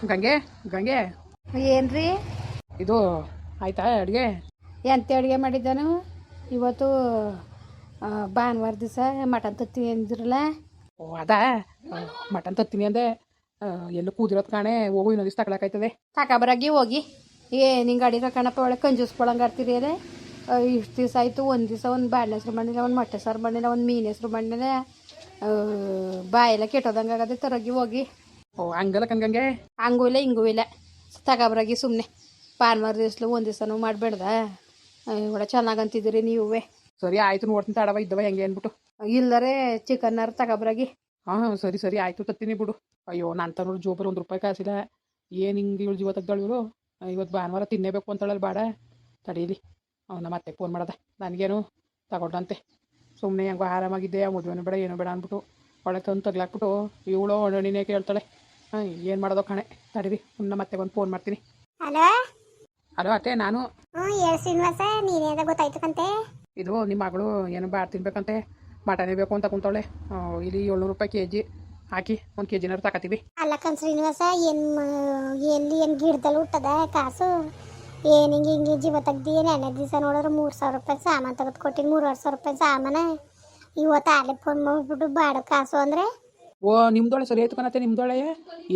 ಗಂಗೆ ಗಂಗೆ ಏನ್ರಿ ಇದು ಆಯ್ತಾ ಅಡುಗೆ? ಎಂತ ಅಡುಗೆ ಮಾಡಿದ್ದಾನು ಇವತ್ತು? ಭಾನುವಾರ ದಿವಸ ಮಟನ್ ತತ್ತಿ ಅಂದಿರಲ್ಲ. ಓ ಅದಾ, ಮಟನ್ ತತ್ತೀನಿ ಅಂದೆ. ಎಲ್ಲೂ ಕೂದಿರೋದು ಕಾಣೆ, ಹೋಗು ಇನ್ನೊಂದು ದಿವಸ ತಗೊಳಕಾಯ್ತದೆ. ತಗೊಬರಾಗಿ ಹೋಗಿ ನಿಂಗೆ ಅಡಿಗೆ ಕಣಪ್ಪ ಒಳ್ಳೆ ಕಂಜೂಸ್ಕೊಳಂಗೆ ಆಡ್ತೀರಿ ಅದೇ. ಇಷ್ಟು ದಿವಸ ಆಯಿತು, ಒಂದು ದಿವಸ ಒಂದು ಬಾಳೆ ಹೆಸ್ರು ಮಾಡಿಲ್ಲ, ಒಂದು ಮೊಟ್ಟೆ ಸಾರು ಮಾಡಿಲ್ಲ, ಒಂದು ಮೀನು ಹೆಸ್ರು ಮಾಡಿಲ್ಲ. ಬಾಯೆಲ್ಲ ಕೆಟ್ಟೋದಂಗೆ ಆಗದೆ. ತರಗಿ ಹೋಗಿ. ಓ ಹಂಗಲ್ಲ ಕಣ್ಗಂಗೆ, ಹಂಗೂ ಇಲ್ಲ ಹಿಂಗೂ ಇಲ್ಲ. ತಗೊಬರಾಗಿ ಸುಮ್ಮನೆ ಭಾನುವಾರ ದಿವಸಲು ಒಂದು ದಿವಸನೂ ಮಾಡಬೇಡ್ದ. ಒಳ್ಳೆ ಚೆನ್ನಾಗಿ ಅಂತಿದ್ದೀರಿ ನೀವೇ. ಸರಿ ಆಯ್ತು, ನೋಡ್ತೀನಿ ತಡವ ಇದ್ದವ ಹೆಂಗೆ ಅಂದ್ಬಿಟ್ಟು. ಇಲ್ಲರೆ ಚಿಕನ್ನಾರು ತಗೊಬರಾಗಿ. ಹಾಂ ಸರಿ ಸರಿ ಆಯಿತು, ತತ್ತೀನಿ ಬಿಡು. ಅಯ್ಯೋ ನಾನು ತನ್ನೋಡು ಜೋಬಲ್ಲಿ ₹1 ಕಾಸಿಲ್ಲ. ಏನು ಹಿಂಗೆ ಇವಳು ಜೀವ ತೆಗ್ದಾಳು ಇವರು. ಇವತ್ತು ಭಾನುವಾರ ತಿನ್ನೇಬೇಕು ಅಂತೇಳಲ್ಲ ಬಾಡ. ತಡೀಲಿ, ಅವನ ಮತ್ತೆ ಫೋನ್ ಮಾಡ್ದೆ. ನನಗೇನು ತಗೊಂಡಂತೆ ಸುಮ್ಮನೆ ಹೆಂಗೋ ಆರಾಮಾಗಿದ್ದೆ, ಮದುವೆನೂ ಬೇಡ ಏನೂ ಬೇಡ ಅಂದ್ಬಿಟ್ಟು ಒಳಗೆ ತಂದು ತಗ್ಲಾಕ್ಬಿಟ್ಟು ಇವಳು ಒಣಣಿನೇ ಕೇಳ್ತಾಳೆ. ಹಾಂ ಏನು ಮಾಡೋದೋ ಕಣೆ. ತಡೀರಿ, ಮತ್ತೆ ಒಂದು ಫೋನ್ ಮಾಡ್ತೀನಿ. ಹಲೋ ಹಲೋ ಅತ್ತೆ, ನಾನು. ಹೇಳು ಶ್ರೀನಿವಾಸ, ನೀನೇದ ಗೊತ್ತಾಯ್ತು ಕಂತೆ. ಇದು ನಿಮ್ಮ ಮಗಳು ಏನು ಬಾಡ್ ತಿನ್ಬೇಕಂತೆ, ಮಟನೇ ಬೇಕು ಅಂತ ಕುಂತವಳೆ. ಇಲ್ಲಿ ₹700 kg ಹಾಕಿ 1 kg ತಗೋತೀವಿ. ಅಲ್ಲ ಕಣ್ ಶ್ರೀನಿವಾಸ, ಎಲ್ಲಿ ಏನು ಗಿಡದಲ್ಲಿ ಹುಟ್ಟದ ಕಾಸು? ಏನು ಹಿಂಗೆ ಜೀವ ತೆಗ್ದು ನೆನ್ನೆ ದಿವಸ ನೋಡಿದ್ರೆ ₹3,000 ಸಾಮಾನು ತೆಗೆದು ಕೊಟ್ಟಿನಿ. ₹3,500 ಸಾಮಾನು. ಇವತ್ತು ಆಲೆ ಫೋನ್ ಮಾಡಿಬಿಟ್ಟು ಬಾಡು ಕಾಸು ಅಂದರೆ. ಓ ನಿಮ್ದೊಳೆ ಸರಿ ಆಯ್ತು ಕಣತ್ತೆ, ನಿಮ್ದೊಳೆ.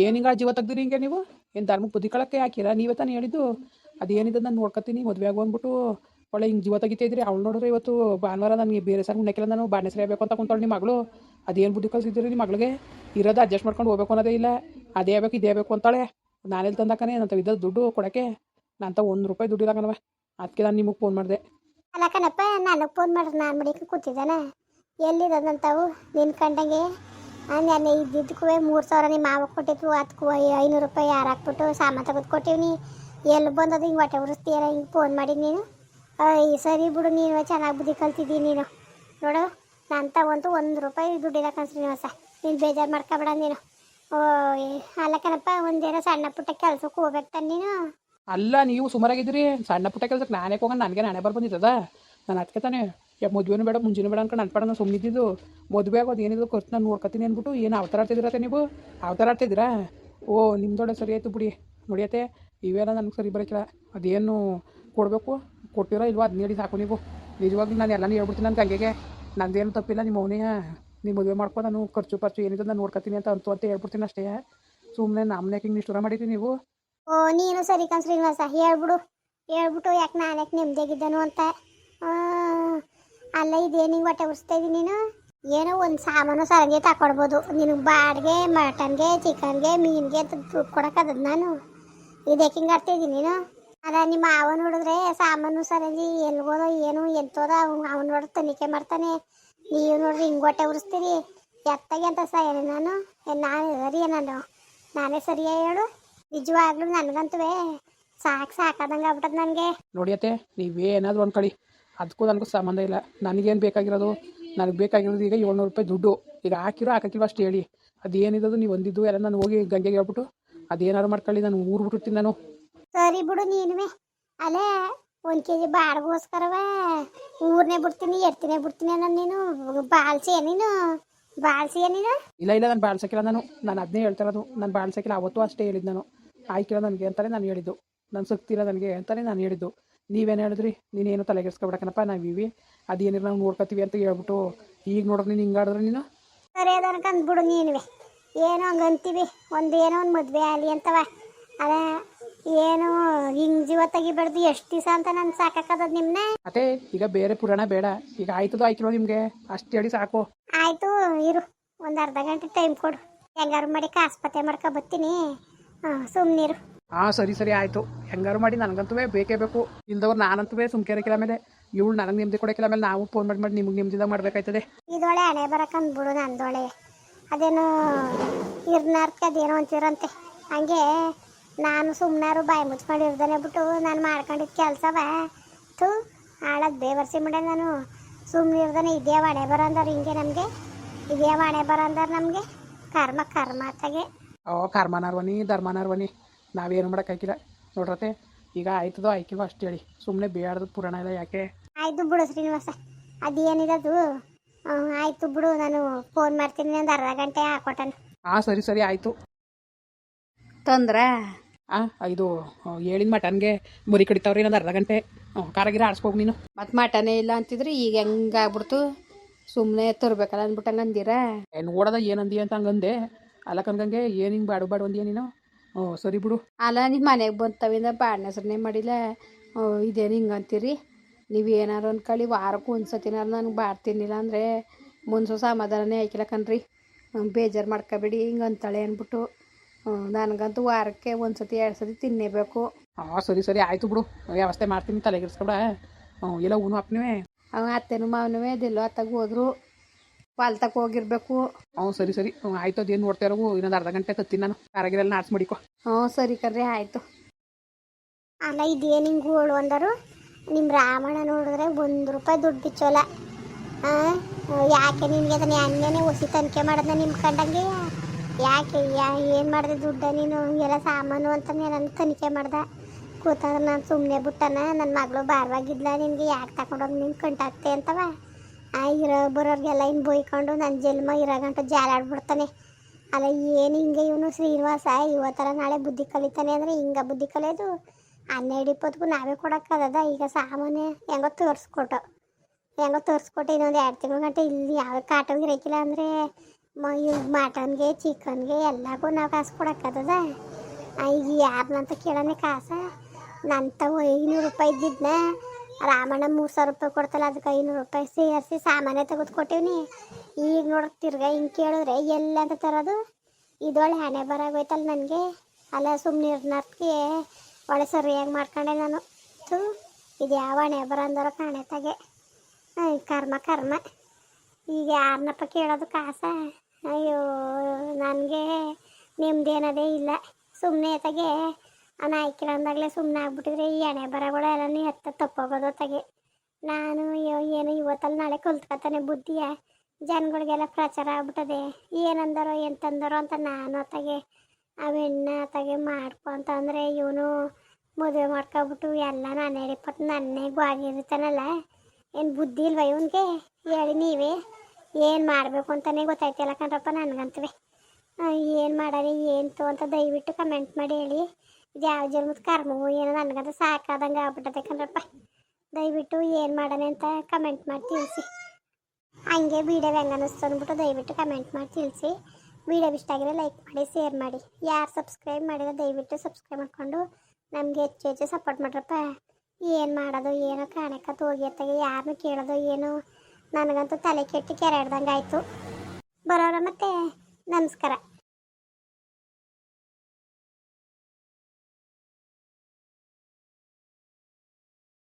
ಏನು ಹಿಂಗೆ ಜೀವ ತೆಗ್ದಿರಿ ಹಿಂಗೆ ನೀವು? ಏನು ಧರ್ಮಕ್ಕೆ ಬುದ್ಧಿ ಕಳಕ್ಕೆ ಹಾಕಿರ? ನೀವೇ ತಾನೇ ಹೇಳಿದ್ದು ಅದೇನಿದೆ ನಾನು ನೋಡ್ಕೊತೀನಿ ಮದುವೆ ಆಗು ಅಂದ್ಬಿಟ್ಟು. ಒಳ್ಳೆ ಹಿಂಗೆ ಜೀವ ತೆಗಿತಿದ್ರಿ. ಅವಳು ನೋಡಿದ್ರೆ ಇವತ್ತು ಭಾನುವಾರ ನನಗೆ ಬೇರೆ ಸಾರು ಉಣ್ಣಕ್ಕಿಲ್ಲ, ನಾನು ಬಾಣೆ ಸರಿಯಬೇಕು ಅಂತ ಕುಂತವಳು ನಿಮ್ಮ ಮಗಳು. ಅದೇನು ಬುದ್ಧಿ ಕಲಿಸಿದ್ದೀರಿ ನಿಮ್ಮ ಮಗಳಿಗೆ? ಇರೋದು ಅಡ್ಜಸ್ಟ್ ಮಾಡ್ಕೊಂಡು ಹೋಗ್ಬೇಕು ಅನ್ನೋದೇ ಇಲ್ಲ. ಅದೇ ಬೇಕು ಇದೇ ಬೇಕು ಅಂತಾಳೆ. ನಾನೆಲ್ಲಿ ತಂದಾಕನೇ ನಂತ ಇದ್ದದ್ದು ದುಡ್ಡು ಕೊಡೋಕ್ಕೆ? ನಂತ ₹1 ದುಡ್ಡಿಲ್ಲ ಕಣವ. ಅದಕ್ಕೆ ನಾನು ನಿಮಗೆ ಫೋನ್ ಮಾಡಿದೆ. ಅಲ್ಲ ಕಣಪ್ಪ, ನನಗೆ ಫೋನ್ ಮಾಡಿದ್ರೆ ನಾನು ಮಡಿಕೆ ಕೂತಿದ್ದಾನೆ. ಎಲ್ಲಿರೋದಂತಾವು ನಿನ್ನ ಕಂಡಂಗೆ? ನೆನ್ನೆ ಇದ್ದಿದ್ದಕ್ಕೂ 3,000 ನಿಮ್ಮ ಮಾವ ಕೊಟ್ಟಿದ್ರು. ಅದಕ್ಕೂ ₹500 ಯಾರು ಹಾಕ್ಬಿಟ್ಟು ಸಾಮಾನು ತೆಗೆದು ಕೊಟ್ಟಿವ್ನಿ. ಎಲ್ಲಿ ಬಂದದು ಹಿಂಗೆ ಹೊಟ್ಟೆ ಉರಿಸ್ತೀಯಲ್ಲ ಹಿಂಗೆ ಫೋನ್ ಮಾಡಿ ನೀನು? ಸರಿ ಬಿಡು, ನೀನು ಚೆನ್ನಾಗಿ ಬುದ್ಧಿ ಕಲ್ತಿದ್ದೀನಿ ನೀನು. ನೋಡು, ನಾನು ತಗೊಂತು ₹1 ದುಡ್ಡಿಲ್ಲ ಕಣ್ ಶ್ರೀನಿವಾಸ. ನೀನು ಬೇಜಾರು ಮಾಡ್ಕೊಬೇಡ ನೀನು. ಅಲ್ಲ ಕಣಪ್ಪ, ಒಂದೇನೋ ಸಣ್ಣ ಪುಟ್ಟ ಕೆಲಸಕ್ಕೆ ಹೋಗ್ಬೇಕು ತಾನೆ ನೀನು? ಅಲ್ಲ, ನೀವು ಸುಮಾರಾಗಿದ್ದೀರಿ. ಸಣ್ಣ ಪುಟ್ಟ ಕೆಲಸಕ್ಕೆ ನಾನೇ ಹೋಗೋಣ, ನನಗೆ ನಾನೇ ಬಂದಿದ್ದದ. ನಾನು ಅದಕ್ಕೆ ತಾನೇ ಮದುವೆನೂ ಬೇಡ ಮುಂಜಾನೆ ಬೇಡ ಅನ್ಕೊಂಡು ಅನ್ಪಡ ನಾನು ಸುಮ್ಮನಿದ್ದು. ಮದುವೆ ಆಗೋದು ಏನಿದ್ರು ಖರ್ಚು ನಾನು ನೋಡ್ಕೊತೀನಿ ಅಂದ್ಬಿಟ್ಟು ಏನು ಅವತಾರ ಆಡ್ತಿದ್ದೀರತ್ತೆ ನೀವು? ಅವತಾರ ಆಡ್ತಿದ್ದೀರಾ? ಓ ನಿಮ್ದೊಡೆ ಸರಿ ಆಯಿತು ಬಿಡಿ. ನೋಡಿಯತ್ತೆ, ಇವೆಲ್ಲ ನನಗೆ ಸರಿ ಬರೋಕ್ಕಿಲ್ಲ. ಅದೇನು ಕೊಡಬೇಕು ಕೊಟ್ಟಿರೋ ಇಲ್ವೋ ಅದನ್ನ ಹೇಳಿ ಸಾಕು ನೀವು. ನಿಜವಾಗ್ಲೂ ನಾನು ಎಲ್ಲನೂ ಹೇಳ್ಬಿಡ್ತೀನಿ ನನ್ನ ಗಂಗೆಗೆ. ನಂದೇನು ತಪ್ಪಿಲ್ಲ, ನಿಮ್ಮ ಅವನೇ ನೀವು ಮದುವೆ ಮಾಡ್ಕೊ, ನಾನು ಖರ್ಚು ಏನಿದೆ ನಾನು ನೋಡ್ಕೊತೀನಿ ಅಂತ ಹೇಳ್ಬಿಡ್ತೀನಿ ಅಷ್ಟೇ. ಸುಮ್ಮನೆ ನಮ್ಮನೆ ಹಿಂಗೆ ನಿಷ್ಠುರ ಮಾಡಿದ್ದೀನಿ ನೀವು. ಓ ನೀನು ಸರಿ ಕಣ್ ಶ್ರೀನಿವಾಸ, ಹೇಳ್ಬಿಟ್ಟು ಯಾಕೆ ನಾನು ಯಾಕೆ ನೆಮ್ಮದಿಯಾಗಿದ್ದನು ಅಂತ. ಅಲ್ಲ, ಇದೇನು ಹಿಂಗೆ ಹೊಟ್ಟೆ ಉರಿಸ್ತಾ ಇದ್ದೀನಿ ನೀನು? ಏನೋ ಒಂದು ಸಾಮಾನು ಸರಂಗೆ ತಗೊಡ್ಬೋದು. ನಿನಗೆ ಬಾಡಿಗೆ ಮಟನ್ಗೆ ಚಿಕನ್ಗೆ ಮೀನಿಗೆ ದುಡ್ಡು ಕೊಡೋಕ್ಕದ ನಾನು? ಇದಕ್ಕೆ ಹಿಂಗೆ ಆಡ್ತಾಯಿದ್ದೀನಿ ನೀನು? ಅಲ್ಲ, ನಿಮ್ಮ ಮಾವ ನೋಡಿದ್ರೆ ಸಾಮಾನು ಸರಂಜಿ ಎಲ್ಗೋದೋ ಏನು ಎಂತೋದ ಅವನು ನೋಡಿದ್ರೆ ತನಿಖೆ ಮಾಡ್ತಾನೆ. ನೀವು ನೋಡ್ರಿ ಹಿಂಗೆ ಹೊಟ್ಟೆ ಉರಿಸ್ತೀರಿ. ಎತ್ತಾಗೆ ಅಂತ ಸಾಯೇನೆ ನಾನು? ನಾನು ಸರಿಯೇ? ನಾನೇ ಸರಿಯೇ ಹೇಳು? ನಿಜವಾಗ್ಲೂ ನನಗಂತೂ ಸಾಕಾದಂಗೆ ಆಗ್ಬಿಟ್ಟದ ನನಗೆ. ನೋಡಿಯತ್ತೆ, ನೀವೇನಾದರೂ ಒಂದು ಕಳಿ, ಅದಕ್ಕೂ ನನಗೂ ಸಂಬಂಧ ಇಲ್ಲ. ನನಗೇನು ಬೇಕಾಗಿರೋದು? ನನಗೆ ಬೇಕಾಗಿರೋದು ಈಗ ₹700 ದುಡ್ಡು. ಈಗ ಹಾಕಿಲ್ವ ಅಷ್ಟು ಹೇಳಿ. ಅದೇನಿರೋದು ನೀವು ಒಂದಿದ್ದು ಎಲ್ಲ ನಾನು ಹೋಗಿ ಗಂಗೆಗೆ ಹೇಳ್ಬಿಟ್ಟು ಅದೇನಾದ್ರು ಮಾಡ್ಕೊಳ್ಳಿ, ನಾನು ಊರು ಬಿಟ್ಟಿರ್ತೀನಿ ನಾನು. ಸರಿ ಬಿಡು ನೀನುವೆ. ಅಲ್ಲೇ 1 kg ಬಾಡಿಗೋಸ್ಕರವ ಊರನ್ನೇ ಬಿಡ್ತೀನಿ ಎಡ್ತಿನೇ ಬಿಡ್ತೀನಿ ಅನ್ನೋ ನೀನು ಬಾಳ್ಸಿಯ ನೀನು? ಇಲ್ಲ ನಾನು ಬಾಳ್ಸಕ್ಕಿಲ್ಲ. ನಾನು ಅದನ್ನೇ ಹೇಳ್ತಾ ಇರೋದು. ನಾನು ಬಾಳ್ಸಕ್ಕಿಲ್ಲ. ಅವತ್ತು ಅಷ್ಟೇ ಹೇಳಿದ್ದು ನಾನು. ಆಯ್ಕಿಲ್ಲ ನನಗೆ ಅಂತಾನೆ ನಾನು ಹೇಳಿದ್ದು. ನಾನು ಸಕ್ತಿಲ್ಲ ನನಗೆ ಅಂತಾನೆ ನಾನು ಹೇಳಿದ್ದು. ನೀವೇನು ಹೇಳಿದ್ರಿ? ನೀನೇನು ತಲೆಗೆಡ್ಸ್ಕೊಬಿಡಕನಪ್ಪ, ನಾವಿವಿ ಅದೇನಿರೋ ನಾವು ನೋಡ್ಕೊತೀವಿ ಅಂತ ಹೇಳ್ಬಿಟ್ಟು ಈಗ ನೋಡ್ರಿ ನೀನು ಹಿಂಗಾಡಿದ್ರೆ ನೀನು. ಸರಿ ಅದನ್ಕ ಅಂದ್ಬಿಡು ನೀನುವೆ. ಏನೋ ಹಂಗೆ ಅಂತೀವಿ, ಏನೋ ಒಂದು ಮದುವೆ ಆಗಲಿ ಅಂತವ. ಅದೇ ಏನು ಹಿಂಗೆ ಜೀವ ತೆಗಿಬಾರ್ದು ಎಷ್ಟು ದಿವಸ ಅಂತ ನಾನು ಸಾಕಾಕದ ನಿಮ್ಮನ್ನ. ಅದೇ ಈಗ ಬೇರೆ ಪುರಾಣ ಬೇಡ. ಈಗ ಆಯ್ತದೋ ಆಯ್ಕಿರೋ ನಿಮಗೆ ಅಷ್ಟು ಹೇಳಿ ಸಾಕು. ಆಯಿತು ಇರು, ಒಂದು ಅರ್ಧ ಗಂಟೆ ಟೈಮ್ ಕೊಡು. ಹೆಂಗಾರು ಮಾಡಿ ಆಸ್ಪತ್ರೆ ಮಾಡ್ಕೊ ಬರ್ತೀನಿ. ಸುಮ್ಮನಿರು. ಹಾಂ ಸರಿ ಆಯಿತು. ಹೆಂಗಾರು ಮಾಡಿ ನನಗಂತೂ ಬೇಕೇ ಬೇಕು. ಇಲ್ದವ್ರು ನಾನಂತೂ ಸುಮ್ಕೆರಕ್ಕಿಲ್ಲ. ಮೇಲೆ ಇವಳು ನನಗೆ ನೆಮ್ಮದಿ ಕೊಡೋಕ್ಕಿಲ್ಲ. ಮೇಲೆ ನಾವು ಫೋನ್ ಮಾಡಿ ನಿಮಗೆ ನೆಮ್ಮದಿದಾಗ ಮಾಡಬೇಕಾಯ್ತದೆ. ಇದೊಳೆ ಹಣೆ ಬರಕಂದ್ಬಿಡು ನಂದೊಳೆ. ಅದೇನು ಇರ್ನಾರ್ಕೆ ಅದೇನೋ ಅಂತಿರಂತೆ. ಹಂಗೆ ನಾನು ಸುಮ್ಮನಾರು ಬಾಯಿ ಮುಚ್ಕೊಂಡು ಇರ್ದಾನೆ ಬಿಟ್ಟು ನಾನು ಮಾಡ್ಕೊಂಡಿದ್ದ ಕೆಲಸವ ತು ಹಾಳದ್ ಬೇವರ್ಸಿ ಮಾಡ. ನಾನು ಸುಮ್ಮನೆ ಇರ್ದಾನೆ. ಇದೇ ಹಣೆ ಬರ ಅಂದಾರ ಹಿಂಗೆ ನಮಗೆ. ಇದೇ ಹಣೆ ಬರ ಅಂದಾರ ನಮಗೆ. ಕರ್ಮ ಅತ್ತಾಗೆ. ಕರ್ಮನಾರ್ವನಿ ಧರ್ಮನಾರ್ವನಿ ನಾವೇನು ಮಾಡೋಕ್ಕಾಗಿಲ್ಲ ನೋಡ್ರತೆ. ಈಗ ಆಯ್ತದೋ ಆಯ್ಕಿಲ್ವೋ ಅಷ್ಟು ಹೇಳಿ. ಸುಮ್ಮನೆ ಬೇಡದ ಪುರಾಣ ಇಲ್ಲ ಯಾಕೆ? ಆಯಿತು ಬಿಡು ಶ್ರೀನಿವಾಸ, ಅದೇನಿರೋದು ಆಯಿತು ಬಿಡು. ನಾನು ಫೋನ್ ಮಾಡ್ತೀನಿ, ಒಂದು ಅರ್ಧ ಗಂಟೆ ಹಾಕೊಟ್ಟನು. ಹಾಂ ಸರಿ ಆಯಿತು. ತಂದ್ರ ಇದು ಹೇಳಿದ ಮಟನ್ಗೆ ಮುರಿ ಕಡಿತಾವ್ರಿ ಇನ್ನೊಂದು ಅರ್ಧ ಗಂಟೆ ಕಾರಾಗಿರ ಆಡ್ಸ್ಕೋಗಿ ನೀನು. ಮತ್ತು ಮಟನೇ ಇಲ್ಲ ಅಂತಿದ್ರೆ ಈಗ ಹೆಂಗಾಗ್ಬಿಡ್ತು, ಸುಮ್ಮನೆ ತರ್ಬೇಕಲ್ಲ ಅಂದ್ಬಿಟ್ಟು ಹಂಗೆ ಅಂದಿರಾ? ನೋಡೋದ ಏನಂದಿ ಅಂತ ಹಂಗಂದೆ. ಅಲ್ಲ ಕನ್ಗಂಗೆ ಏನು ಹಿಂಗೆ ಬಾಡು ಅಂದಿಯ ನೀನು? ಸರಿ ಬಿಡು. ಅಲ್ಲ ನಿಮ್ಮ ಮನೆಗೆ ಬಂತವಿಂದ ಬಾಡಿನ ಹೆಸ್ರನ್ನೇ ಮಾಡಿಲ್ಲ, ಇದೇನು ಹಿಂಗೆ ಅಂತೀರಿ? ನೀವು ಏನಾರು ಅಂದ್ಕೊಳ್ಳಿ, ವಾರಕ್ಕೆ ಒಂದು ಸತಿನಾರು ನನಗೆ ಬಾಡ್ ತಿನ್ನಿಲ್ಲ ಅಂದರೆ ಮುನ್ಸು ಸಮಾಧಾನನೇ ಆಯ್ಕಿಲ್ಲ ಕಣ್ರಿ. ಬೇಜಾರು ಮಾಡ್ಕೊಬೇಡಿ ಹಿಂಗೆ ಅಂತಾಳೆ ಅಂದ್ಬಿಟ್ಟು. ನನಗಂತೂ ವಾರಕ್ಕೆ ಒಂದು ಸತಿ 2 ಸತಿ ತಿನ್ನೇಬೇಕು. ಸರಿ ಆಯಿತು ಬಿಡು, ವ್ಯವಸ್ಥೆ ಮಾಡ್ತೀನಿ, ತಲೆಗಿಡ್ಸ್ಕೊಬೇಡ. ಎಲ್ಲ ಊನು ಅಪ್ಪನೇ ಅತ್ತೆನೂ ಮಾವನೂ ಅದೆಲ್ಲೋ ಅತ್ತಾಗ ಹೋದ್ರು, ಹೊಲ್ತಕ್ಕೆ ಹೋಗಿರ್ಬೇಕು. ಸರಿ ಆಯ್ತು. ಅದೇನು ನೋಡ್ತಾ ಇರೋ ಇನ್ನೊಂದು ಅರ್ಧ ಗಂಟೆ ಕತ್ತೀನಿ ನಾನು. ಕಾರಾಗಿರೆಲ್ಲ ನಾಡ್ಸ್ ಮಾಡಿಕೊ. ಸರಿ ಕಣ್ರಿ, ಆಯಿತು. ಅಲ್ಲ ಇದೇನು ಹಿಂಗೆ ಗೋಳು ಅಂದರು? ನಿಮ್ಮ ರಾಮಣ್ಣ ನೋಡಿದ್ರೆ 1 ರೂಪಾಯಿ ದುಡ್ಡು ಬಿಚ್ಚೋಲ್ಲ. ಯಾಕೆ ನಿನಗೆ ಅದನ್ನ ಎಣ್ಣೆನೇ ಹೊಸಿ ತನಿಖೆ ಮಾಡೋದನ್ನ ನಿಮ್ಮ ಕಂಡಂಗೆ? ಯಾಕೆ ಏನು ಮಾಡಿದೆ ದುಡ್ಡ ನೀನು? ಎಲ್ಲ ಸಾಮಾನು ಅಂತ ನಾನು ತನಿಖೆ ಮಾಡ್ದೆ. ಕೂತಾಗ ನಾನು ಸುಮ್ಮನೆ ಬಿಟ್ಟನ, ನನ್ನ ಮಗಳು ಬಾರವಾಗಿದ್ಲ, ನಿನಗೆ ಯಾಕೆ ತಗೊಂಡೋಗಿ ನೀನು ಕಂಟಾಗ್ತೆ ಅಂತವ. ಬರೋರಿಗೆಲ್ಲ ಇನ್ನು ಬೈಕೊಂಡು ನನ್ನ ಜನ್ಮ ಇರೋಗಂಟು ಜಾಲಾಡ್ಬಿಡ್ತಾನೆ. ಅಲ್ಲ ಏನು ಹಿಂಗೆ ಇವನು ಶ್ರೀನಿವಾಸ ಇವತ್ತರ ನಾಳೆ ಬುದ್ಧಿ ಕಲಿತಾನೆ ಅಂದರೆ ಹಿಂಗೆ ಬುದ್ಧಿ ಕಲಿಯೋದು? 12-20ಗೂ ನಾವೇ ಕೊಡೋಕ್ಕದ? ಈಗ ಸಾಮಾನ್ಯ ಹೆಂಗೋ ತೋರಿಸ್ಕೊಟ್ಟು ಇನ್ನೊಂದು 2 ತಿಂಗಳ ಗಂಟೆ ಇಲ್ಲಿ ಯಾವ ಕಾಟು ಇರೋಕ್ಕಿಲ್ಲ ಅಂದರೆ ಮಟನ್ಗೆ ಚಿಕನ್ಗೆ ಎಲ್ಲಕ್ಕೂ ನಾವು ಕಾಸು ಕೊಡೋಕ್ಕದ? ಈಗ ಯಾರನ್ನಂತ ಕೇಳೋಣ ಕಾಸು? ನಂತವು 500 ರೂಪಾಯಿ ಇದ್ದಿದ್ನ ರಾಮಣ್ಣ 3,000 ರೂಪಾಯಿ ಕೊಡ್ತಲ್ಲ, ಅದಕ್ಕೆ 500 ರೂಪಾಯಿ ಸೇರಿಸಿ ಸಾಮಾನ್ಯ ತೆಗೆದುಕೊಟ್ಟಿವ್ನಿ. ಈಗ ನೋಡೋಕೆ ತಿರ್ಗಾ ಹಿಂಗೆ ಕೇಳಿದ್ರೆ ಎಲ್ಲ ಅಂತ ತರೋದು? ಇದೊಳ್ಳೆ ಹಣೆ ಬರಾಗೋಯ್ತಲ್ಲ ನನಗೆ. ಅಲ್ಲ ಸುಮ್ಮನೆ ಇರ್ನರ್ಗೆ ಒಳ್ಳೆ ಸರಿಯಾಗಿ ಮಾಡ್ಕೊಂಡೆ ನಾನು. ಇದು ಯಾವ ಹಣೆ ಬರ ಅಂದರೋ ಕಾಣೆತಾಗೆ. ಕರ್ಮ ಈಗ ಯಾರನ್ನಪ್ಪ ಕೇಳೋದು ಕಾಸ? ಅಯ್ಯೋ ನನಗೆ ನಿಮ್ದೇನದೇ ಇಲ್ಲ. ಸುಮ್ಮನೆ ತಗೆ ನಾಯ್ಕಿಲ್ಲ ಅಂದಾಗಲೇ ಸುಮ್ಮನೆ ಆಗ್ಬಿಟ್ಟಿದ್ರೆ ಈ ಹಣೆ ಬರಗಳು ಎಲ್ಲನೂ ತಪ್ಪೋಗೋದು ತಗೆ. ನಾನು ಏನು ಇವತ್ತಲ್ಲಿ ನಾಳೆ ಕಲ್ತ್ಕೊತಾನೆ ಬುದ್ಧಿಯ ಜನಗಳಿಗೆಲ್ಲ ಪ್ರಚಾರ ಆಗ್ಬಿಟ್ಟದೆ. ಏನಂದರೋ ಎಂತಂದರೋ ಅಂತ ನಾನು ಅತ್ತಾಗೆ ಅವೆಣ್ಣ ಅತ್ತಾಗೆ ಮಾಡ್ಕೊ ಅಂತಂದರೆ ಇವನು ಮದುವೆ ಮಾಡ್ಕೊಬಿಟ್ಟು ಎಲ್ಲ ನಾನು ಹೇಳಿಪಟ್ಟು ನನ್ನೇ ಗೋಗಿರ್ತಾನಲ್ಲ. ಏನು ಬುದ್ಧಿ ಇಲ್ವ ಇವನಿಗೆ? ಹೇಳಿ ನೀವೇ ಏನು ಮಾಡಬೇಕು ಅಂತಲೇ ಗೊತ್ತಾಯ್ತಿಲ್ಲ ಕಣ್ರಪ್ಪ ನನಗಂತವೇ. ಏನು ಮಾಡಾರಿ ಏನ್ತು ಅಂತ ದಯವಿಟ್ಟು ಕಮೆಂಟ್ ಮಾಡಿ ಹೇಳಿ. ಇದು ಯಾವ ಜನ್ಮದ ಕರ್ಮವು ಏನೋ ನನಗಂತ ಸಾಕಾದಂಗೆ ಆಗ್ಬಿಟ್ಟದೆ ಕಣ್ರಪ್ಪ. ದಯವಿಟ್ಟು ಏನು ಮಾಡೋಣ ಅಂತ ಕಮೆಂಟ್ ಮಾಡಿ ತಿಳಿಸಿ. ಹಂಗೆ ವೀಡಿಯೋ ಹೆಂಗೆ ಅನ್ನಿಸ್ತು ಅಂದ್ಬಿಟ್ಟು ದಯವಿಟ್ಟು ಕಮೆಂಟ್ ಮಾಡಿ ತಿಳಿಸಿ. ವೀಡಿಯೋ ಇಷ್ಟ ಆಗಿದ್ರೆ ಲೈಕ್ ಮಾಡಿ, ಶೇರ್ ಮಾಡಿ. ಯಾರು ಸಬ್ಸ್ಕ್ರೈಬ್ ಮಾಡಿದ್ರೆ ದಯವಿಟ್ಟು ಸಬ್ಸ್ಕ್ರೈಬ್ ಮಾಡಿಕೊಂಡು ನಮಗೆ ಹೆಚ್ಚು ಸಪೋರ್ಟ್ ಮಾಡ್ರಪ್ಪ. ಏನು ಮಾಡೋದು ಏನೋ ಕಾಣಕತ್ತು ಹೋಗಿ ಅತ್ತಾಗೆ ಯಾರನ್ನೂ ಕೇಳೋದು ಏನು? ನನಗಂತೂ ತಲೆ ಕೆಟ್ಟು ಕೆರೆ ಹಿಡ್ದಂಗೆ ಆಯಿತು. ಬರೋರ ಮತ್ತೆ ನಮಸ್ಕಾರ.